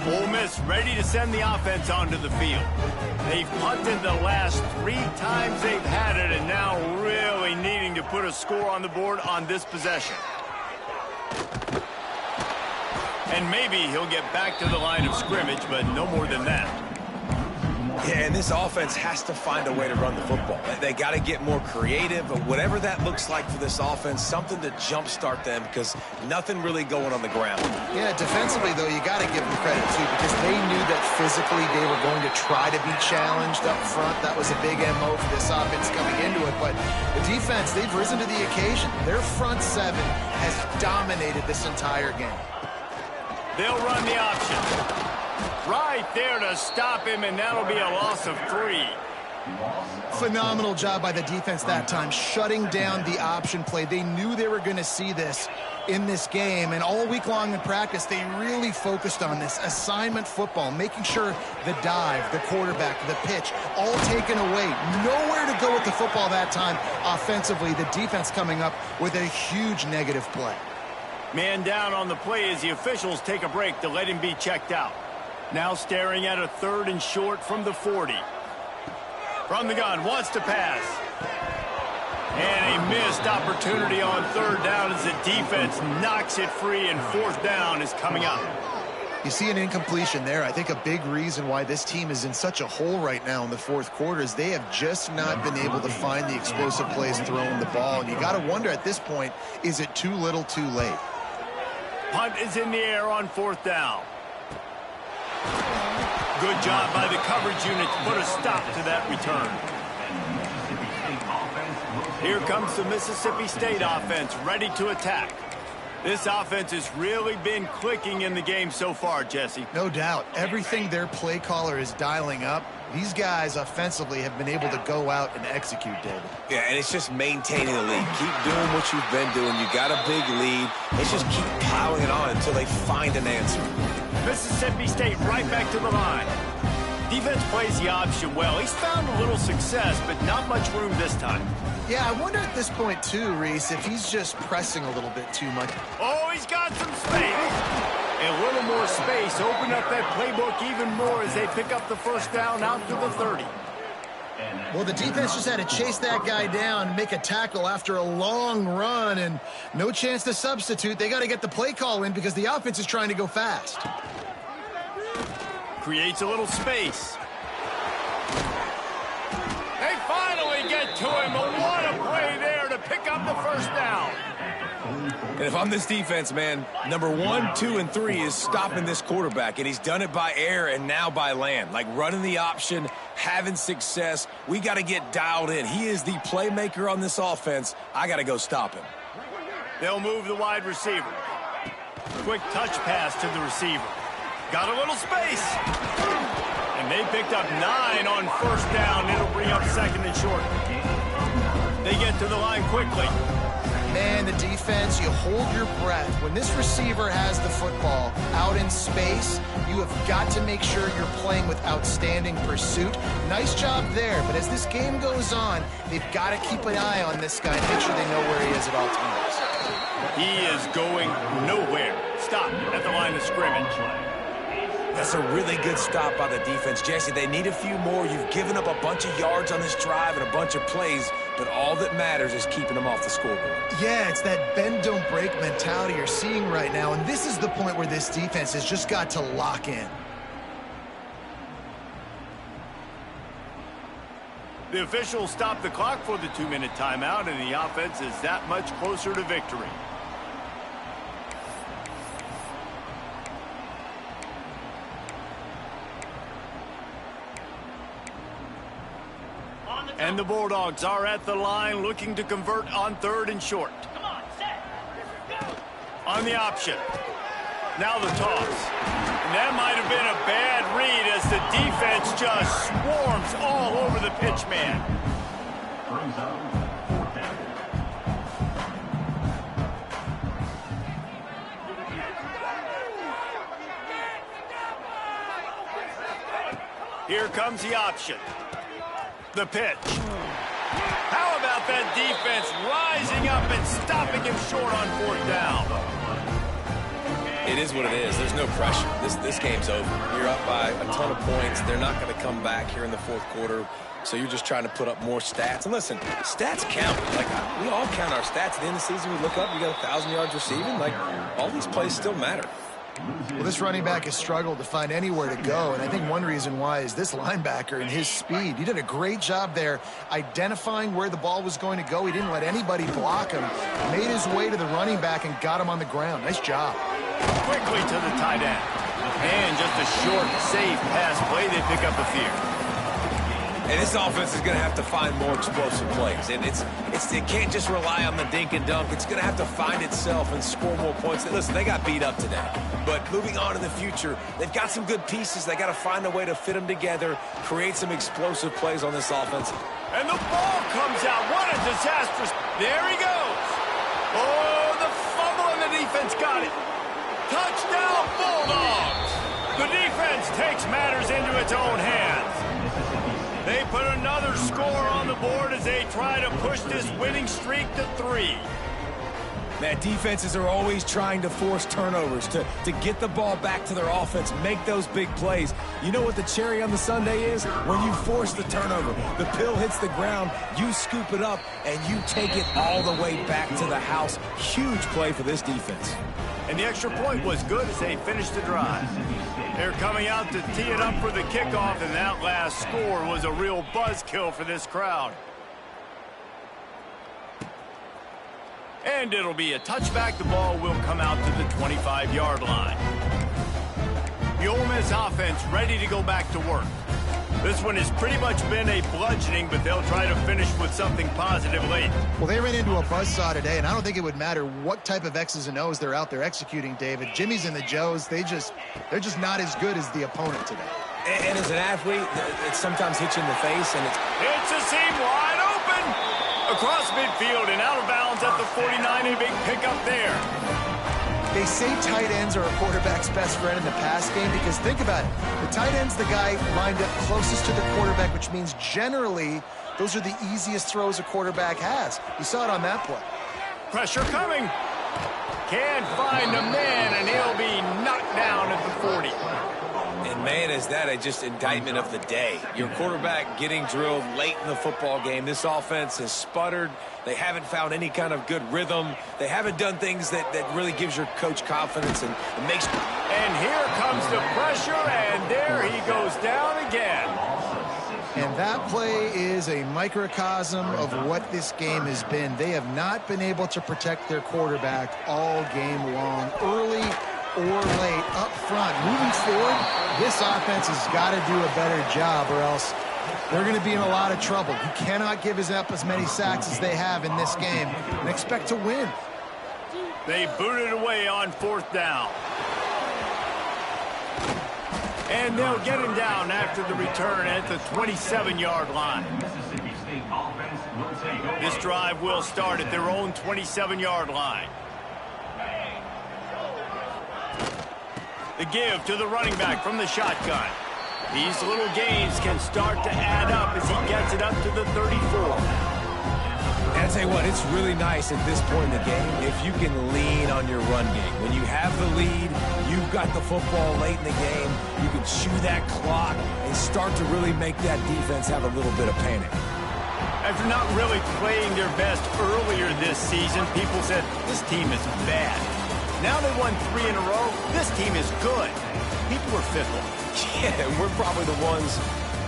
A: Ole Miss ready to send the offense onto the field. They've punted the last 3 times they've had it, and now really needing to put a score on the board on this possession. And maybe he'll get back to the line of scrimmage, but no more than that.
C: Yeah, and this offense has to find a way to run the football. They got to get more creative, but whatever that looks like for this offense, something to jumpstart them because nothing really going on the ground.
B: Yeah, defensively, though, you got to give them credit, too, because they knew that physically they were going to try to be challenged up front. That was a big MO for this offense coming into it, but the defense, they've risen to the occasion. Their front 7 has dominated this entire game.
A: They'll run the option. Right there to stop him, and that'll be a loss of 3.
B: Phenomenal job by the defense that time, shutting down the option play. They knew they were going to see this in this game, and all week long in practice, they really focused on this assignment football, making sure the dive, the quarterback, the pitch, all taken away. Nowhere to go with the football that time offensively. The defense coming up with a huge negative play.
A: Man down on the play as the officials take a break to let him be checked out. Now staring at a 3rd and short from the 40. From the gun, wants to pass. And a missed opportunity on 3rd down as the defense knocks it free, and 4th down is coming up.
B: You see an incompletion there. I think a big reason why this team is in such a hole right now in the 4th quarter is they have just not been able to find the explosive plays throwing the ball. And you got to wonder at this point, is it too little too late?
A: Punt is in the air on 4th down. Good job by the coverage unit to put a stop to that return. Here comes the Mississippi State offense ready to attack. This offense has really been clicking in the game so far, Jesse.
B: No doubt. Everything their play caller is dialing up, these guys offensively have been able to go out and execute, David.
C: Yeah, and it's just maintaining the lead. Keep doing what you've been doing. You got a big lead. Let's just keep piling it on until they find an answer.
A: Mississippi State right back to the line. Defense plays the option well. He's found a little success, but not much room this time.
B: Yeah, I wonder at this point, too, Reese, if he's just pressing a little bit too much.
A: Oh, he's got some space. A little more space. Open up that playbook even more as they pick up the 1st down out to the 30.
B: Well, the defense just had to chase that guy down, make a tackle after a long run, and no chance to substitute. They got to get the play call in because the offense is trying to go fast.
A: Creates a little space. They finally get to him, but what a play there to pick up the 1st down.
C: And if I'm this defense, man, number 1, 2, and 3 is stopping this quarterback, and he's done it by air and now by land. Like running the option, having success. We got to get dialed in. He is the playmaker on this offense. I got to go stop him.
A: They'll move the wide receiver. Quick touch pass to the receiver. Got a little space. And they picked up 9 on 1st down. It'll bring up 2nd and short. They get to the line quickly.
B: Man, the defense, you hold your breath. When this receiver has the football out in space, you have got to make sure you're playing with outstanding pursuit. Nice job there, but as this game goes on, they've got to keep an eye on this guy and make sure they know where he is at all times.
A: He is going nowhere. Stop at the line of scrimmage.
C: That's a really good stop by the defense. Jesse, they need a few more. You've given up a bunch of yards on this drive and a bunch of plays, but all that matters is keeping them off the scoreboard.
B: Yeah, it's that bend, don't break mentality you're seeing right now, and this is the point where this defense has just got to lock in.
A: The officials stop the clock for the 2-minute timeout, and the offense is that much closer to victory. And the Bulldogs are at the line looking to convert on 3rd and short.
E: Come on, set. Go.
A: On the option. Now the toss. And that might have been a bad read as the defense just swarms all over the pitch man.
F: Brings up 4th down.
A: Here comes the option. The pitch. How about that defense rising up and stopping him short on 4th down?
C: It is what it is. There's no pressure. This game's over. You're up by a ton of points. They're not going to come back here in the 4th quarter, so you're just trying to put up more stats. And listen, stats count. Like, we all count our stats. At the end of the season, we look up, you got 1,000 yards receiving. Like, all these plays still matter.
B: Well, this running back has struggled to find anywhere to go, and I think one reason why is this linebacker and his speed. He did a great job there identifying where the ball was going to go. He didn't let anybody block him. Made his way to the running back and got him on the ground. Nice job.
A: Quickly to the tight end. And just a short, safe pass play. They pick up a few.
C: And this offense is going to have to find more explosive plays. And it can't just rely on the dink and dunk. It's going to have to find itself and score more points. Listen, they got beat up today. But moving on in the future, they've got some good pieces. They got to find a way to fit them together, create some explosive plays on this offense.
A: And the ball comes out. What a disastrous. There he goes. Oh, the fumble and the defense got it. Touchdown, Bulldogs. The defense takes matters into its own hands. They put another score on the board as they try to push this winning streak to 3.
C: Man, defenses are always trying to force turnovers to get the ball back to their offense, make those big plays. You know what the cherry on the sundae is? When you force the turnover, the pill hits the ground, you scoop it up, and you take it all the way back to the house. Huge play for this defense.
A: And the extra point was good as they finished the drive. They're coming out to tee it up for the kickoff, and that last score was a real buzzkill for this crowd. And it'll be a touchback. The ball will come out to the 25-yard line. The Ole Miss offense ready to go back to work. This one has pretty much been a bludgeoning, but they'll try to finish with something positive late.
B: Well, they ran into a buzzsaw today, and I don't think it would matter what type of X's and O's they're out there executing, David. Jimmy's and the Joes, they're just not as good as the opponent today.
C: And as an athlete, it sometimes hits you in the face, and
A: it's a seam wide open. Across midfield and out of bounds at the 49. A big pickup there.
B: They say tight ends are a quarterback's best friend in the pass game because think about it. The tight end's the guy lined up closest to the quarterback, which means generally those are the easiest throws a quarterback has. You saw it on that play.
A: Pressure coming. Can't find a man, and he'll be knocked down at the 40.
C: And man, is that just indictment of the day. Your quarterback getting drilled late in the football game. This offense has sputtered. They haven't found any kind of good rhythm. They haven't done things that really gives your coach confidence and makes.
A: And here comes the pressure, and there he goes down again.
B: And that play is a microcosm of what this game has been. They have not been able to protect their quarterback all game long, early or late, up front. Moving forward, this offense has got to do a better job or else they're going to be in a lot of trouble. You cannot give up as many sacks as they have in this game and expect to win.
A: They booted away on 4th down. And they'll get him down after the return at the 27-yard line.
F: Mississippi State offense will take over.
A: This drive will start at their own 27-yard line. The give to the running back from the shotgun. These little gains can start to add up as he gets it up to the 34.
C: And I tell you what, it's really nice at this point in the game if you can lean on your run game. When you have the lead, you've got the football late in the game, you can chew that clock and start to really make that defense have a little bit of panic.
A: After not really playing their best earlier this season, people said, this team is bad. Now they won 3 in a row. This team is good. People are fickle.
C: Yeah, and we're probably the ones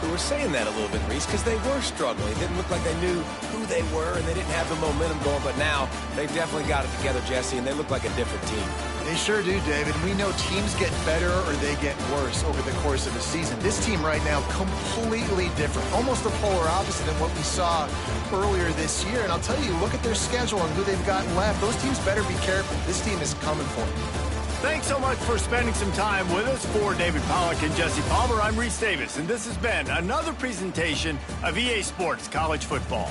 C: who were saying that a little bit, Reese, because they were struggling. It didn't look like they knew who they were, and they didn't have the momentum going. But now they've definitely got it together, Jesse, and they look like a different team.
B: They sure do, David. We know teams get better or they get worse over the course of the season. This team right now, completely different. Almost the polar opposite of what we saw earlier this year. And I'll tell you, look at their schedule and who they've got left. Those teams better be careful. This team is coming for them.
A: Thanks so much for spending some time with us. For David Pollack and Jesse Palmer, I'm Reese Davis, and this has been another presentation of EA Sports College Football.